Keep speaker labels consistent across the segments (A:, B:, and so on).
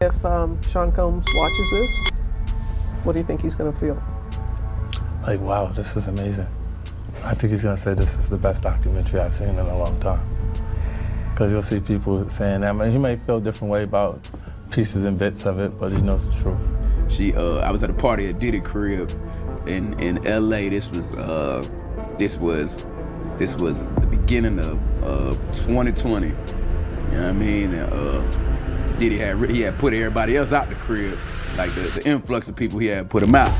A: If Sean Combs watches this, what do you think he's going to feel?
B: Like, wow, this is amazing. I think he's going to say this is the best documentary I've seen in a long time. Because you'll see people saying that. I mean, he may feel a different way about pieces and bits of it, but he knows the truth.
C: I was at a party at Diddy crib in LA. This was the beginning of 2020. You know what I mean? Diddy had put everybody else out the crib, like the influx of people he had put him out.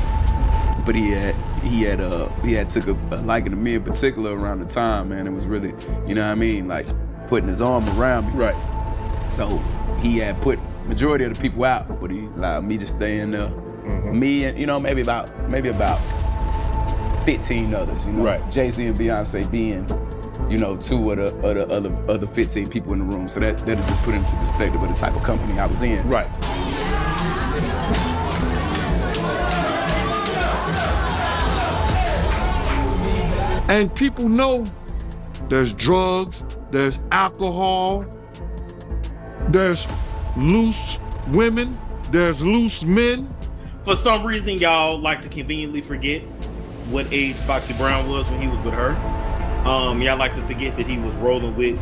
C: But he had took a liking to me in particular around the time, man. It was really, you know what I mean, like putting his arm around me.
D: Right.
C: So he had put majority of the people out, but he allowed me to stay in there.
D: Mm-hmm.
C: Me and maybe about 15 others. You know,
D: right.
C: Jay-Z and Beyonce being, two of the other 15 people in the room. So that'll just put into perspective of the type of company I was in.
D: Right. And people know there's drugs, there's alcohol, there's loose women, there's loose men.
E: For some reason, y'all like to conveniently forget what age Foxy Brown was when he was with her. Y'all like to forget that he was rolling with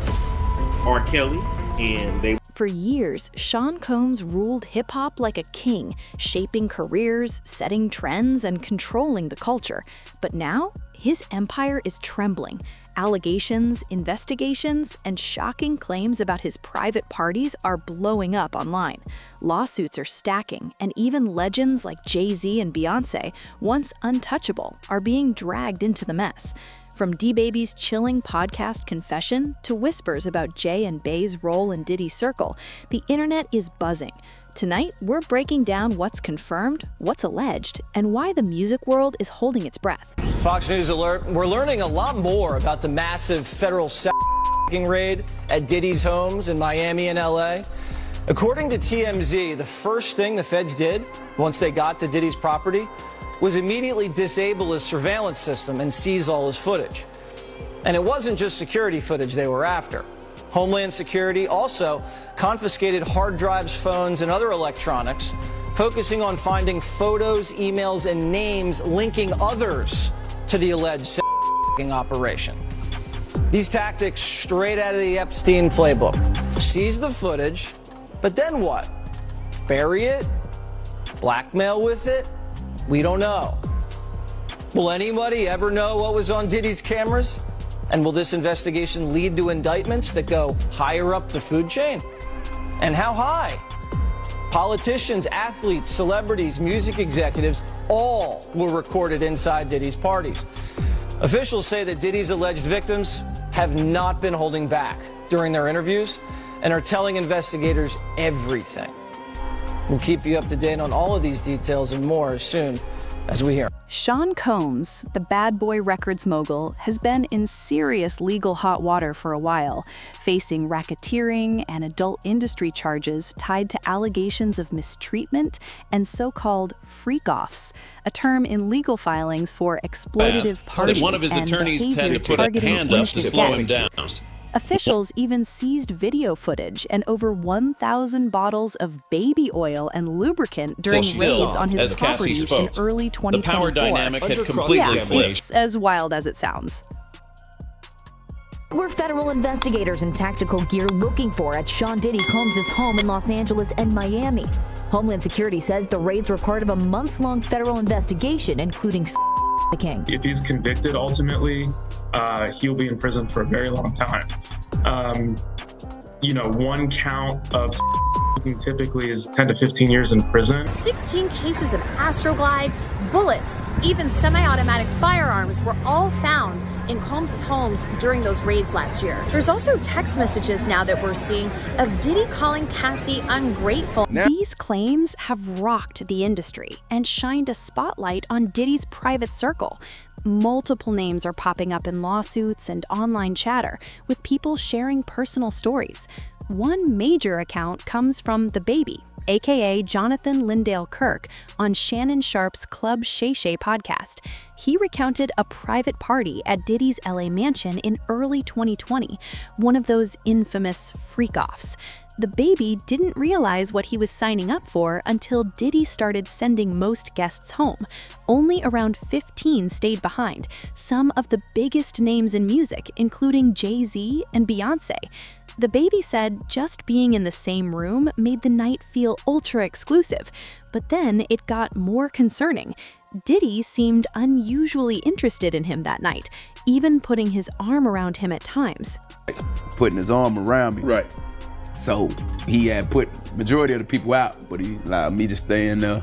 E: R. Kelly, and they...
F: For years, Sean Combs ruled hip-hop like a king, shaping careers, setting trends, and controlling the culture. But now, his empire is trembling. Allegations, investigations, and shocking claims about his private parties are blowing up online. Lawsuits are stacking, and even legends like Jay-Z and Beyonce, once untouchable, are being dragged into the mess. From DaBaby's chilling podcast Confession to whispers about Jay and Bay's role in Diddy's circle, the internet is buzzing. Tonight, we're breaking down what's confirmed, what's alleged, and why the music world is holding its breath.
G: Fox News Alert, we're learning a lot more about the massive federal raid at Diddy's homes in Miami and LA. According to TMZ, the first thing the feds did once they got to Diddy's property was immediately disable his surveillance system and seize all his footage. And it wasn't just security footage they were after. Homeland Security also confiscated hard drives, phones, and other electronics, focusing on finding photos, emails, and names linking others to the alleged operation. These tactics straight out of the Epstein playbook. Seize the footage, but then what? Bury it? Blackmail with it? We don't know. Will anybody ever know what was on Diddy's cameras? And will this investigation lead to indictments that go higher up the food chain? And how high? Politicians, athletes, celebrities, music executives, all were recorded inside Diddy's parties. Officials say that Diddy's alleged victims have not been holding back during their interviews and are telling investigators everything. We'll keep you up to date on all of these details and more as soon as we hear.
F: Sean Combs, the Bad Boy Records mogul, has been in serious legal hot water for a while, facing racketeering and adult industry charges tied to allegations of mistreatment and so-called freak-offs, a term in legal filings for exploitative parties
H: one of his
F: and
H: attorneys had
F: behavior
H: to put a hand up to slow him down.
F: Officials even seized video footage and over 1,000 bottles of baby oil and lubricant during raids on his properties in early 2024.
H: The power dynamic had completely flipped.
F: It's as wild as it sounds.
I: Were federal investigators in tactical gear looking for at Sean Diddy Combs' home in Los Angeles and Miami. Homeland Security says the raids were part of a months-long federal investigation, including the king.
J: If he's convicted, ultimately, he'll be in prison for a very long time. One count of typically is 10 to 15 years in prison.
K: 16 cases of Astroglide, bullets, even semi-automatic firearms were all found in Combs' homes during those raids last year. There's also text messages now that we're seeing of Diddy calling Cassie ungrateful.
F: These claims have rocked the industry and shined a spotlight on Diddy's private circle. Multiple names are popping up in lawsuits and online chatter, with people sharing personal stories. One major account comes from DaBaby, aka Jonathan Lindale Kirk, on Shannon Sharp's Club Shay Shay podcast. He recounted a private party at Diddy's LA mansion in early 2020, one of those infamous freak-offs. DaBaby didn't realize what he was signing up for until Diddy started sending most guests home. Only around 15 stayed behind, some of the biggest names in music, including Jay-Z and Beyoncé. DaBaby said just being in the same room made the night feel ultra-exclusive, but then it got more concerning. Diddy seemed unusually interested in him that night, even putting his arm around him at times.
C: Putting his arm around me.
L: Right.
C: So he had put majority of the people out, but he allowed me to stay in there.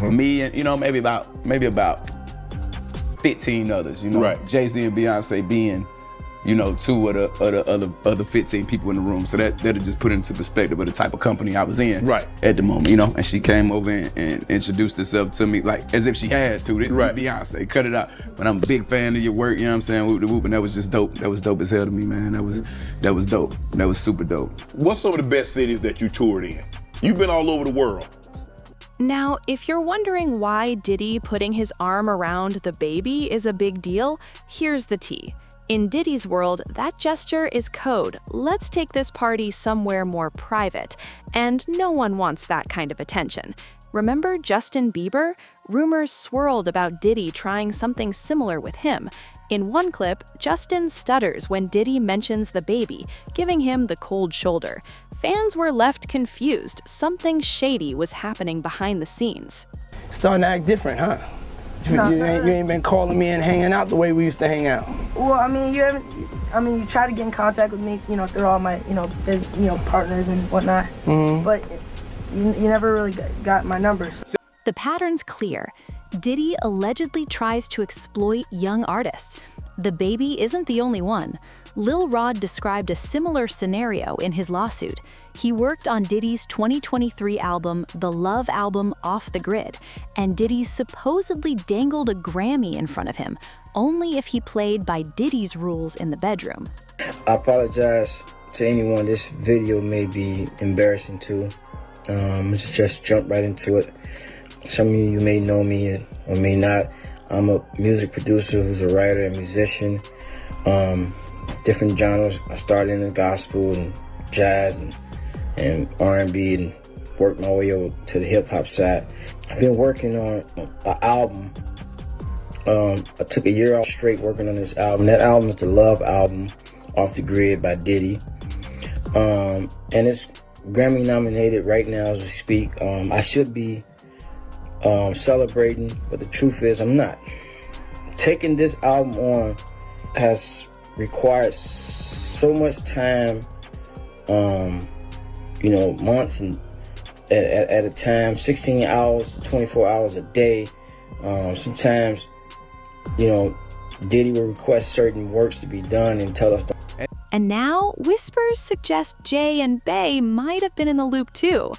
C: Me and, maybe about 15 others,
L: Right.
C: Jay-Z and Beyonce being, two of the other 15 people in the room. So that'll just put into perspective of the type of company I was in at the moment, And she came over and introduced herself to me like as if she had to.
L: Right.
C: Beyonce, cut it out. But I'm a big fan of your work, what I'm saying? Whoop de whoop, and that was just dope. That was dope as hell to me, man. That was dope. That was super dope.
L: What's some of the best cities that you toured in? You've been all over the world.
F: Now, if you're wondering why Diddy putting his arm around DaBaby is a big deal, here's the tea. In Diddy's world, that gesture is code. Let's take this party somewhere more private. And no one wants that kind of attention. Remember Justin Bieber? Rumors swirled about Diddy trying something similar with him. In one clip, Justin stutters when Diddy mentions DaBaby, giving him the cold shoulder. Fans were left confused. Something shady was happening behind the scenes.
M: Starting to act different, huh? You ain't been calling me and hanging out the way we used to hang out.
N: Well, I mean, you try to get in contact with me, through all my, partners and whatnot. But you never really got my numbers.
F: The pattern's clear. Diddy allegedly tries to exploit young artists. DaBaby isn't the only one. Lil Rod described a similar scenario in his lawsuit. He worked on Diddy's 2023 album, The Love Album, Off the Grid, and Diddy supposedly dangled a Grammy in front of him, only if he played by Diddy's rules in the bedroom.
M: I apologize to anyone this video may be embarrassing to. Let's just jump right into it. Some of you may know me or may not. I'm a music producer who's a writer and musician. Different genres. I started in the gospel and jazz and R&B and worked my way over to the hip hop side. I've been working on an album. I took a year off straight working on this album. That album is the Love Album, Off the Grid by Diddy. And it's Grammy nominated right now as we speak. I should be celebrating, but the truth is I'm not. Taking this album on has required so much time, months and at a time, 16 hours to 24 hours a day. Sometimes, Diddy will request certain works to be done and tell us to.
F: And now, whispers suggest Jay and Bey might have been in the loop too.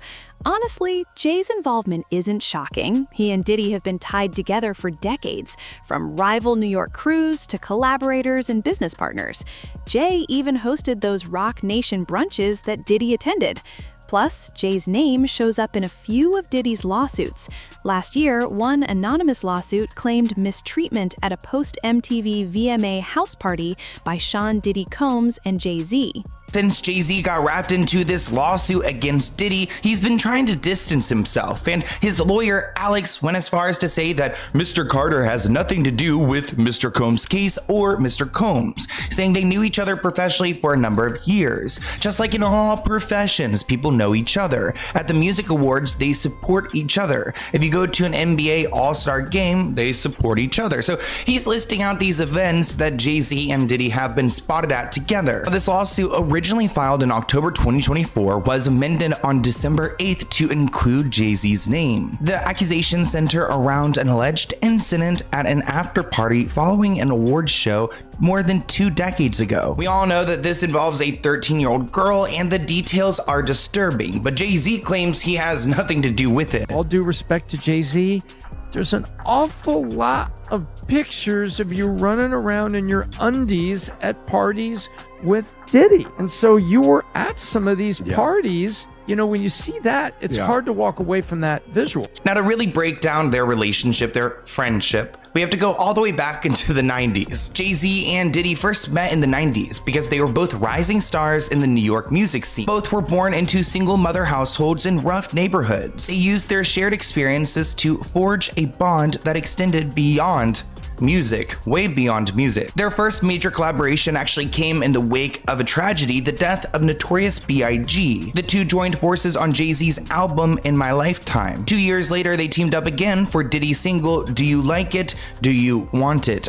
F: Honestly, Jay's involvement isn't shocking. He and Diddy have been tied together for decades, from rival New York crews to collaborators and business partners. Jay even hosted those Rock Nation brunches that Diddy attended. Plus, Jay's name shows up in a few of Diddy's lawsuits. Last year, one anonymous lawsuit claimed mistreatment at a post-MTV VMA house party by Sean Diddy Combs and Jay-Z.
O: Since Jay-Z got wrapped into this lawsuit against Diddy, he's been trying to distance himself, and his lawyer Alex went as far as to say that Mr. Carter has nothing to do with Mr. Combs' case or Mr. Combs, saying they knew each other professionally for a number of years. Just like in all professions, people know each other. At the music awards, they support each other. If you go to an NBA All-Star game, they support each other. So he's listing out these events that Jay-Z and Diddy have been spotted at together. This lawsuit originally filed in October 2024 was amended on December 8th to include Jay-Z's name. The accusations center around an alleged incident at an after-party following an awards show more than 2 decades ago. We all know that this involves a 13-year-old girl, and the details are disturbing, but Jay-Z claims he has nothing to do with it.
P: All due respect to Jay-Z, there's an awful lot of pictures of you running around in your undies at parties with Diddy. And so you were at some of these parties. You know, when you see that, it's hard to walk away from that visual.
O: Now, to really break down their relationship, their friendship, we have to go all the way back into the 90s. Jay-Z and Diddy first met in the 90s because they were both rising stars in the New York music scene. Both were born into single mother households in rough neighborhoods. They used their shared experiences to forge a bond that extended beyond music, way beyond music. Their first major collaboration actually came in the wake of a tragedy, the death of Notorious B.I.G. The two joined forces on Jay-Z's album In My Lifetime. 2 years later, they teamed up again for Diddy's single, Do You Like It? Do You Want It?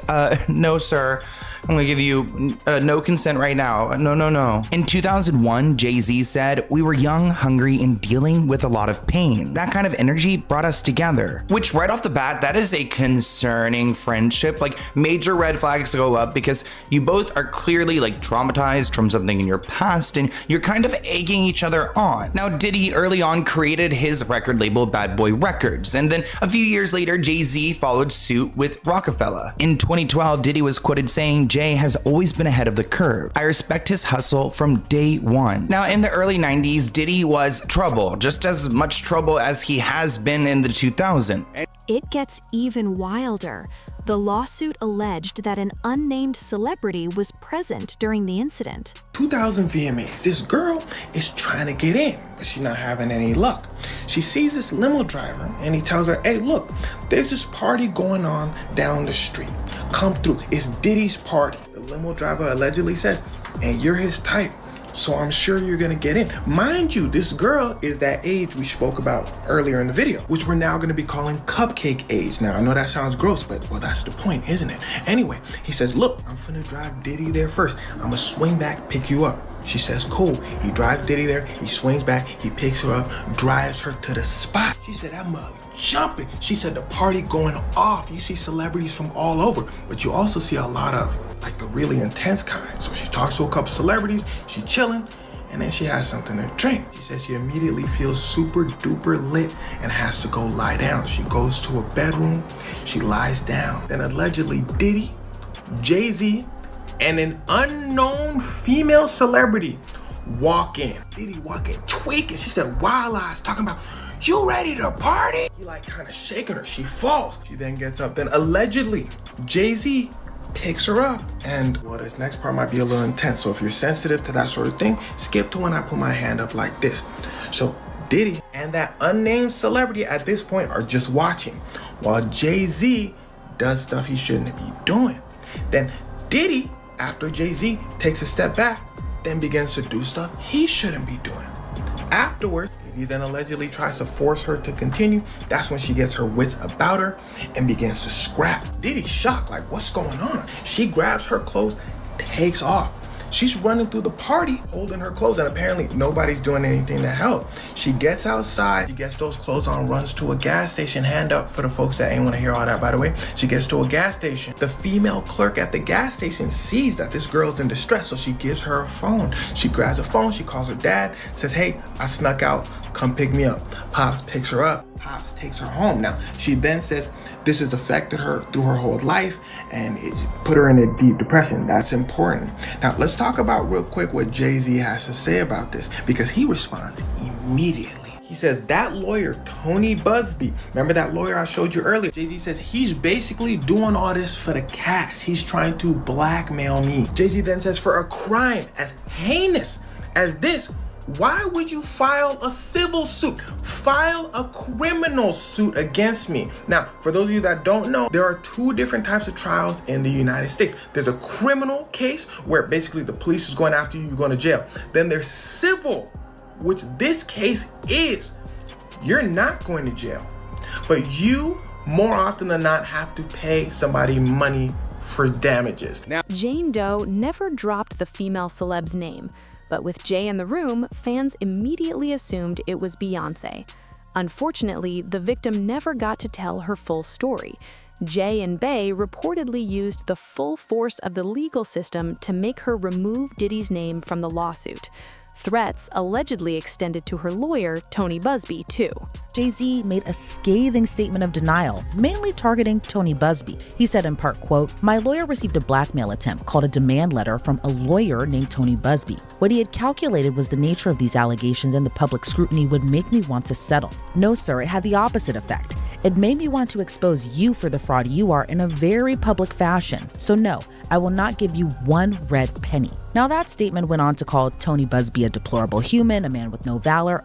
O: No, sir. I'm gonna give you no consent right now. No. In 2001, Jay-Z said, we were young, hungry, and dealing with a lot of pain. That kind of energy brought us together. Which right off the bat, that is a concerning friendship. Like, major red flags go up because you both are clearly like traumatized from something in your past and you're kind of egging each other on. Now, Diddy early on created his record label Bad Boy Records, and then a few years later, Jay-Z followed suit with Rockefeller. In 2012, Diddy was quoted saying, Jay has always been ahead of the curve. I respect his hustle from day one. Now, in the early 90s, Diddy was trouble, just as much trouble as he has been in the 2000s.
F: It gets even wilder. The lawsuit alleged that an unnamed celebrity was present during the incident.
Q: 2000 VMAs. This girl is trying to get in, but she's not having any luck. She sees this limo driver and he tells her, hey, look, there's this party going on down the street. Come through. It's Diddy's party. The limo driver allegedly says, and you're his type, so I'm sure you're gonna get in. Mind you, this girl is that age we spoke about earlier in the video, which we're now gonna be calling cupcake age. Now, I know that sounds gross, but well, that's the point, isn't it? Anyway, he says, look, I'm finna drive Diddy there first. I'm gonna swing back, pick you up. She says, cool. He drives Diddy there, he swings back, he picks her up, drives her to the spot. She said, that mug jumping. She said the party going off. You see celebrities from all over, but you also see a lot of like the really intense kind. So she talks to a couple celebrities, she chilling, and then she has something to drink. She says she immediately feels super duper lit and has to go lie down. She goes to a bedroom, she lies down. Then allegedly Diddy, Jay-Z, and an unknown female celebrity walk in. Diddy walk in tweaking. She said, wild eyes, talking about, you ready to party? He like kind of shaking her. She falls. She then gets up. Then allegedly, Jay-Z picks her up. And well, this next part might be a little intense. So if you're sensitive to that sort of thing, skip to when I put my hand up like this. So Diddy and that unnamed celebrity at this point are just watching while Jay-Z does stuff he shouldn't be doing. Then Diddy, after Jay-Z takes a step back, then begins to do stuff he shouldn't be doing. Afterwards, Diddy then allegedly tries to force her to continue. That's when she gets her wits about her and begins to scrap. Diddy's shocked, like, what's going on? She grabs her clothes, takes off. She's running through the party holding her clothes, and apparently nobody's doing anything to help. She gets outside, she gets those clothes on, runs to a gas station. Hand up for the folks that ain't want to hear all that, by the way. She gets to a gas station. The female clerk at the gas station sees that this girl's in distress, so she gives her a phone. She grabs a phone, she calls her dad, says, hey, I snuck out, come pick me up. Pops picks her up, Pops takes her home. Now, she then says, this has affected her through her whole life and it put her in a deep depression. That's important. Now, let's talk about real quick what Jay-Z has to say about this, because he responds immediately. He says that lawyer, Tony Busby, remember that lawyer I showed you earlier? Jay-Z says he's basically doing all this for the cash. He's trying to blackmail me. Jay-Z then says for a crime as heinous as this, why would you file a civil suit? File a criminal suit against me. Now, for those of you that don't know, there are two different types of trials in the United States. There's a criminal case where basically the police is going after you, you're going to jail. Then there's civil, which this case is. You're not going to jail, but you more often than not have to pay somebody money for damages. Now,
F: Jane Doe never dropped the female celeb's name. But with Jay in the room, fans immediately assumed it was Beyoncé. Unfortunately, the victim never got to tell her full story. Jay and Bey reportedly used the full force of the legal system to make her remove Diddy's name from the lawsuit. Threats allegedly extended to her lawyer, Tony Busby, too.
R: Jay-Z made a scathing statement of denial, mainly targeting Tony Busby. He said in part, quote, "My lawyer received a blackmail attempt called a demand letter from a lawyer named Tony Busby. What he had calculated was the nature of these allegations and the public scrutiny would make me want to settle. No, sir, it had the opposite effect. It made me want to expose you for the fraud you are in a very public fashion. So no, I will not give you one red penny." Now that statement went on to call Tony Busby a deplorable human, a man with no valor,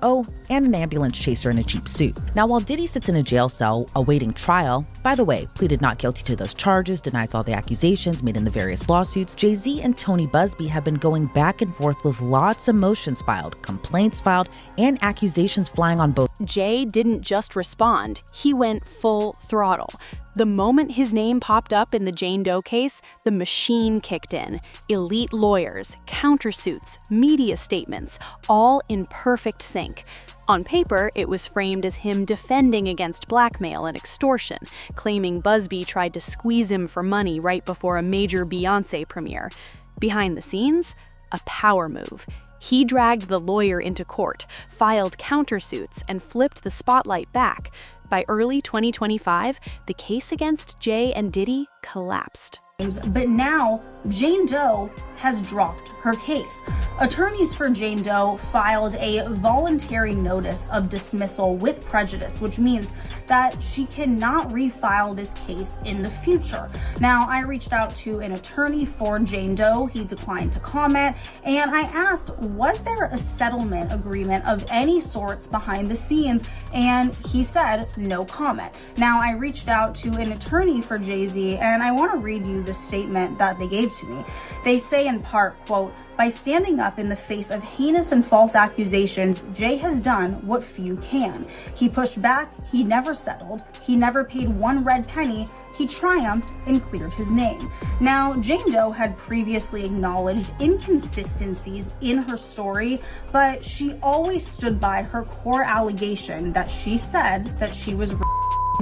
R: and an ambulance chaser in a cheap suit. Now while Diddy sits in a jail cell awaiting trial, by the way, pleaded not guilty to those charges, denies all the accusations made in the various lawsuits, Jay-Z and Tony Busby have been going back and forth with lots of motions filed, complaints filed, and accusations flying on both.
F: Jay didn't just respond, he went full throttle. The moment his name popped up in the Jane Doe case, the machine kicked in. Elite lawyers, countersuits, media statements, all in perfect sync. On paper, it was framed as him defending against blackmail and extortion, claiming Busby tried to squeeze him for money right before a major Beyoncé premiere. Behind the scenes, a power move. He dragged the lawyer into court, filed countersuits, and flipped the spotlight back. By early 2025, the case against Jay and Diddy collapsed.
S: But now, Jane Doe has dropped her case. Attorneys for Jane Doe filed a voluntary notice of dismissal with prejudice, which means that she cannot refile this case in the future. Now, I reached out to an attorney for Jane Doe. He declined to comment, and I asked, was there a settlement agreement of any sorts behind the scenes? And he said, no comment. Now, I reached out to an attorney for Jay-Z, and I want to read you the statement that they gave to me. They say in part, quote, "By standing up in the face of heinous and false accusations, Jay has done what few can. He pushed back, he never settled, he never paid one red penny, he triumphed and cleared his name." Now, Jane Doe had previously acknowledged inconsistencies in her story, but she always stood by her core allegation that she said that she was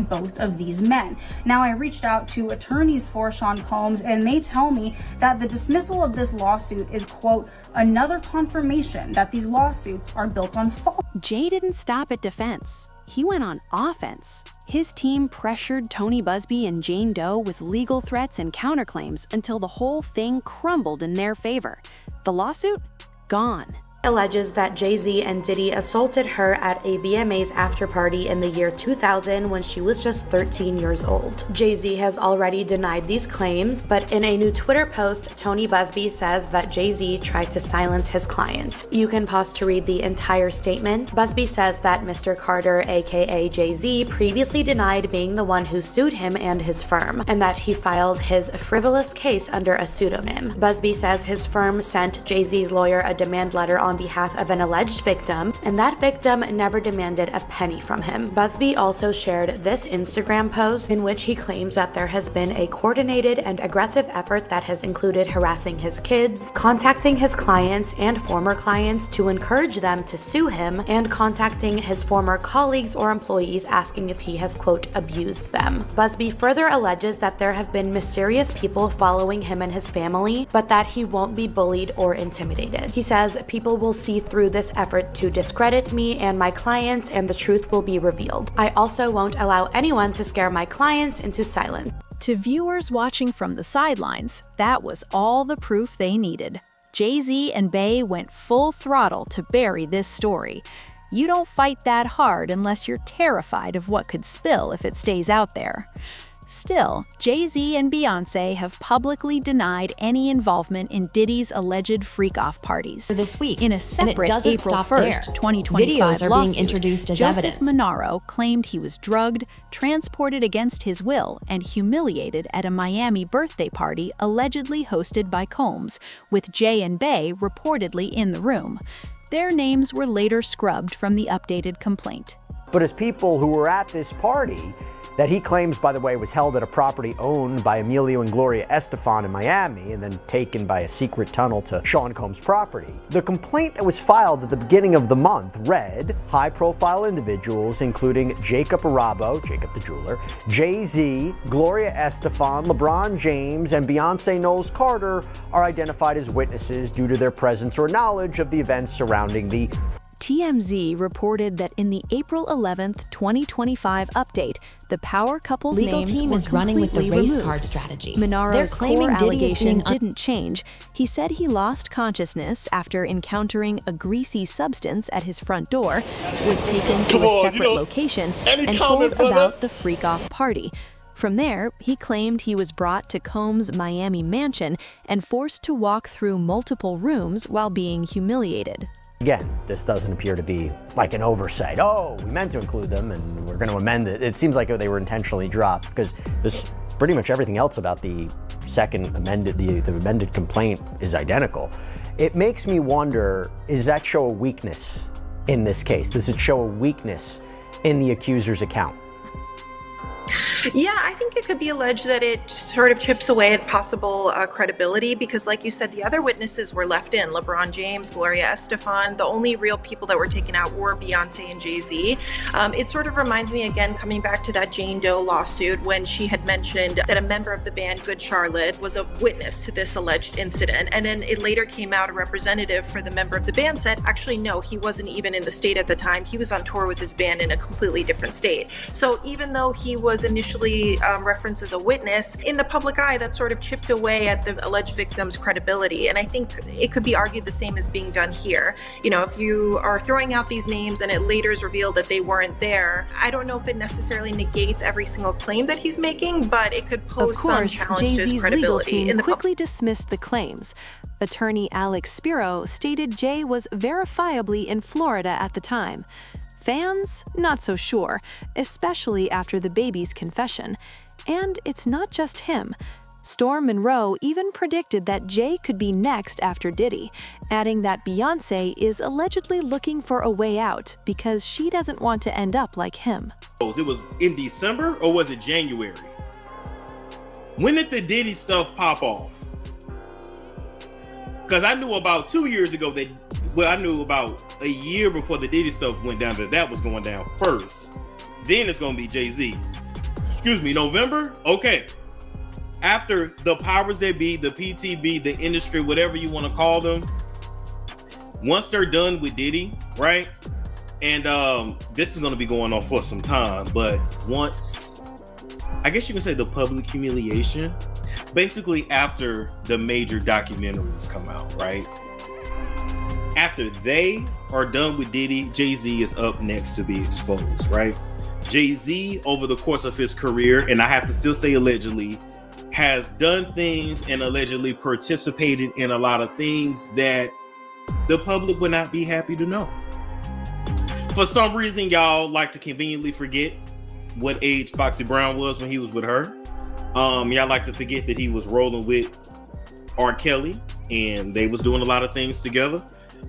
S: both of these men. Now, I reached out to attorneys for Sean Combs, and they tell me that the dismissal of this lawsuit is, quote, "another confirmation that these lawsuits are built on false."
F: Jay didn't stop at defense. He went on offense. His team pressured Tony Busby and Jane Doe with legal threats and counterclaims until the whole thing crumbled in their favor. The lawsuit? Gone.
T: Alleges that Jay-Z and Diddy assaulted her at a VMAs after party in the year 2000 when she was just 13 years old. Jay-Z has already denied these claims, but in a new Twitter post, Tony Busby says that Jay-Z tried to silence his client. You can pause to read the entire statement. Busby says that Mr. Carter, aka Jay-Z, previously denied being the one who sued him and his firm, and that he filed his frivolous case under a pseudonym. Busby says his firm sent Jay-Z's lawyer a demand letter on behalf of an alleged victim, and that victim never demanded a penny from him. Busby also shared this Instagram post in which he claims that there has been a coordinated and aggressive effort that has included harassing his kids, contacting his clients and former clients to encourage them to sue him, and contacting his former colleagues or employees asking if he has, quote, abused them. Busby further alleges that there have been mysterious people following him and his family, but that he won't be bullied or intimidated. He says, "People will see through this effort to discredit me and my clients, and the truth will be revealed. I also won't allow anyone to scare my clients into silence."
F: To viewers watching from the sidelines, that was all the proof they needed. Jay-Z and Bey went full throttle to bury this story. You don't fight that hard unless you're terrified of what could spill if it stays out there. Still, Jay-Z and Beyoncé have publicly denied any involvement in Diddy's alleged freak-off parties.
U: This week,
F: in a separate April 1st, 2025
U: videos are
F: lawsuit,
U: being introduced as
F: Joseph
U: evidence.
F: Monaro claimed he was drugged, transported against his will, and humiliated at a Miami birthday party allegedly hosted by Combs, with Jay and Bey reportedly in the room. Their names were later scrubbed from the updated complaint.
V: But as people who were at this party,
U: that he claims, by the way, was held at a property owned by Emilio and Gloria Estefan in Miami and then taken by a secret tunnel to Sean Combs' property. The complaint that was filed at the beginning of the month read, high-profile individuals including Jacob Arabo, Jacob the jeweler, Jay-Z, Gloria Estefan, LeBron James, and Beyonce Knowles Carter are identified as witnesses due to their presence or knowledge of the events surrounding the
F: TMZ reported that in the April 11th, 2025 update, the power couple's
V: Legal
F: names
V: team
F: were
V: is running with the
F: completely
V: race
F: removed.
V: card strategy.
F: Monaro's
V: They're claiming
F: core
V: Diddy is
F: allegation
V: being
F: didn't change. He said he lost consciousness after encountering a greasy substance at his front door, was taken to a separate location, and told about the freak-off party. From there, he claimed he was brought to Combs' Miami mansion and forced to walk through multiple rooms while being humiliated.
U: Again, this doesn't appear to be like an oversight. Oh, we meant to include them and we're going to amend it. It seems like they were intentionally dropped because there's pretty much everything else about the second amended, the amended complaint is identical. It makes me wonder, does that show a weakness in this case? Does it show a weakness in the accuser's account?
W: Yeah, I think it could be alleged that it sort of chips away at possible credibility because, like you said, the other witnesses were left in. LeBron James, Gloria Estefan, the only real people that were taken out were Beyonce and Jay-Z. It sort of reminds me, again, coming back to that Jane Doe lawsuit when she had mentioned that a member of the band Good Charlotte was a witness to this alleged incident. And then it later came out a representative for the member of the band said, actually, no, he wasn't even in the state at the time. He was on tour with his band in a completely different state. So even though he was initially referenced as a witness, in the public eye, that sort of chipped away at the alleged victim's credibility. And I think it could be argued the same is being done here. You know, if you are throwing out these names and it later is revealed that they weren't there, I don't know if it necessarily negates every single claim that he's making, but it could pose some challenge to his
F: Jay-Z's legal
W: credibility.
F: team quickly dismissed the claims. Attorney Alex Spiro stated Jay was verifiably in Florida at the time. Fans, not so sure, especially after DaBaby's confession. And it's not just him. Storm Monroe even predicted that Jay could be next after Diddy, adding that Beyonce is allegedly looking for a way out because she doesn't want to end up like him.
E: It was in December or was it January? When did the Diddy stuff pop off? Because I knew about 2 years ago that, well, I knew about a year before the Diddy stuff went down that was going down first. Then it's going to be Jay-Z. Excuse me, November? Okay. After the powers that be, the PTB, the industry, whatever you want to call them, once they're done with Diddy, right? And this is going to be going on for some time, but once, I guess you can say the public humiliation, basically after the major documentaries come out, right? After they are done with Diddy, Jay-Z is up next to be exposed, right? Jay-Z, over the course of his career, and I have to still say allegedly, has done things and allegedly participated in a lot of things that the public would not be happy to know. For some reason, y'all like to conveniently forget what age Foxy Brown was when he was with her. Y'all like to forget that he was rolling with R. Kelly and they was doing a lot of things together.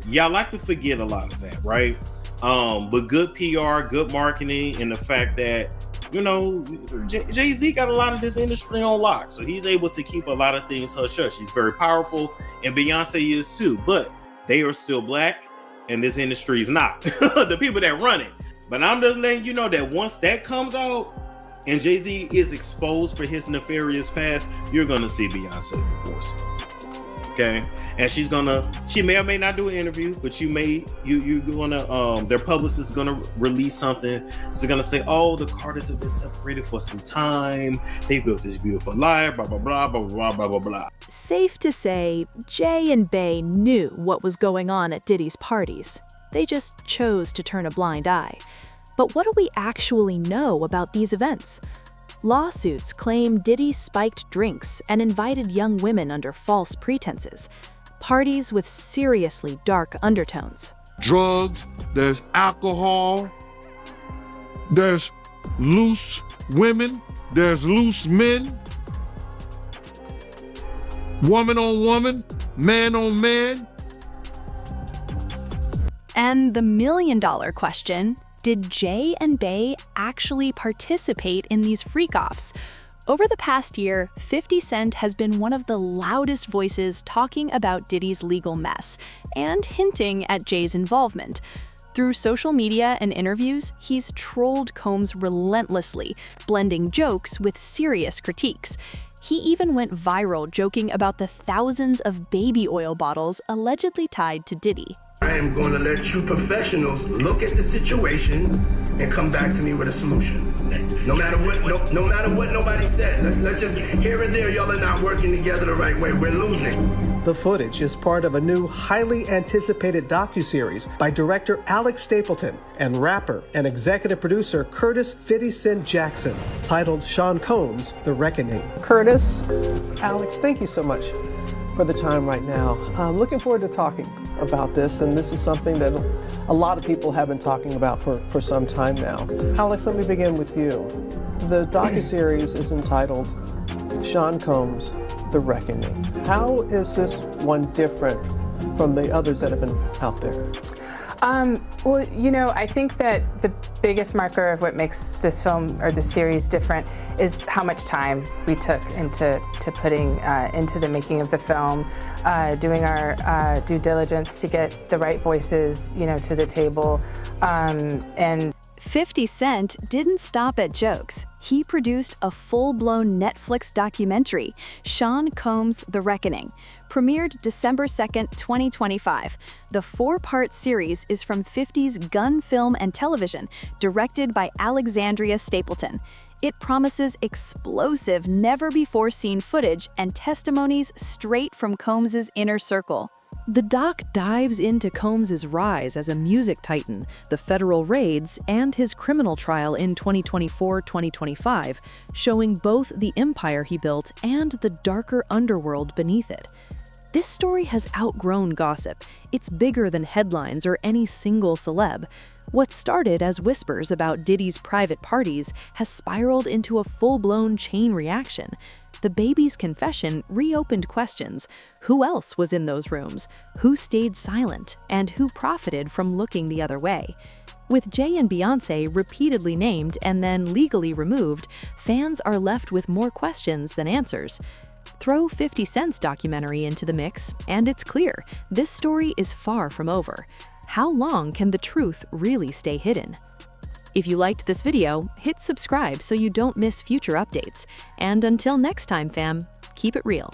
E: Y'all like to forget a lot of that, right? But good PR, good marketing, and the fact that, you know, Jay-Z got a lot of this industry on lock, so he's able to keep a lot of things hush-hush. He's very powerful, and Beyonce is too, but they are still black, and this industry is not. The people that run it. But I'm just letting you know that once that comes out, and Jay-Z is exposed for his nefarious past, you're gonna see Beyonce divorced. Okay, and she may or may not do an interview, but you're gonna their publicist is gonna release something. They're gonna say, oh, the Carters have been separated for some time, they built this beautiful life, blah blah blah blah blah blah blah blah.
F: Safe to say, Jay and Bey knew what was going on at Diddy's parties. They just chose to turn a blind eye. But what do we actually know about these events? Lawsuits claim Diddy spiked drinks and invited young women under false pretenses. Parties with seriously dark undertones.
D: Drugs, there's alcohol, there's loose women, there's loose men, woman on woman, man on man.
F: And the million-dollar question, Did Jay and Bay actually participate in these freak-offs? Over the past year, 50 Cent has been one of the loudest voices talking about Diddy's legal mess and hinting at Jay's involvement. Through social media and interviews, he's trolled Combs relentlessly, blending jokes with serious critiques. He even went viral joking about the thousands of baby oil bottles allegedly tied to Diddy.
A: I am going to let you professionals look at the situation and come back to me with a solution. No matter what nobody said. Let's just here and there, y'all are not working together the right way. We're losing.
B: The footage is part of a new, highly anticipated docuseries by director Alex Stapleton and rapper and executive producer Curtis 50 Cent Jackson, titled Sean Combs: The Reckoning. Curtis, Alex, thank you so much for the time right now. I'm looking forward to talking about this, and this is something that a lot of people have been talking about for some time now. Alex, let me begin with you. The docuseries is entitled Sean Combs: The Reckoning. How is this one different from the others that have been out there?
V: Well, you know, I think that the biggest marker of what makes this film or this series different is how much time we took into putting into the making of the film, doing our due diligence to get the right voices, you know, to the table, and
F: 50 Cent didn't stop at jokes. He produced a full-blown Netflix documentary, Sean Combs: The Reckoning, premiered December 2nd, 2025. The 4-part series is from 50's Gun Film and Television, directed by Alexandria Stapleton. It promises explosive, never-before-seen footage and testimonies straight from Combs' inner circle.
X: The doc dives into Combs' rise as a music titan, the federal raids, and his criminal trial in 2024-2025, showing both the empire he built and the darker underworld beneath it. This story has outgrown gossip. It's bigger than headlines or any single celeb. What started as whispers about Diddy's private parties has spiraled into a full-blown chain reaction. DaBaby's confession reopened questions. Who else was in those rooms? Who stayed silent? And who profited from looking the other way? With Jay and Beyonce repeatedly named and then legally removed, fans are left with more questions than answers. Throw 50 Cent's documentary into the mix, and it's clear, this story is far from over. How long can the truth really stay hidden? If you liked this video, hit subscribe so you don't miss future updates. And until next time, fam, keep it real.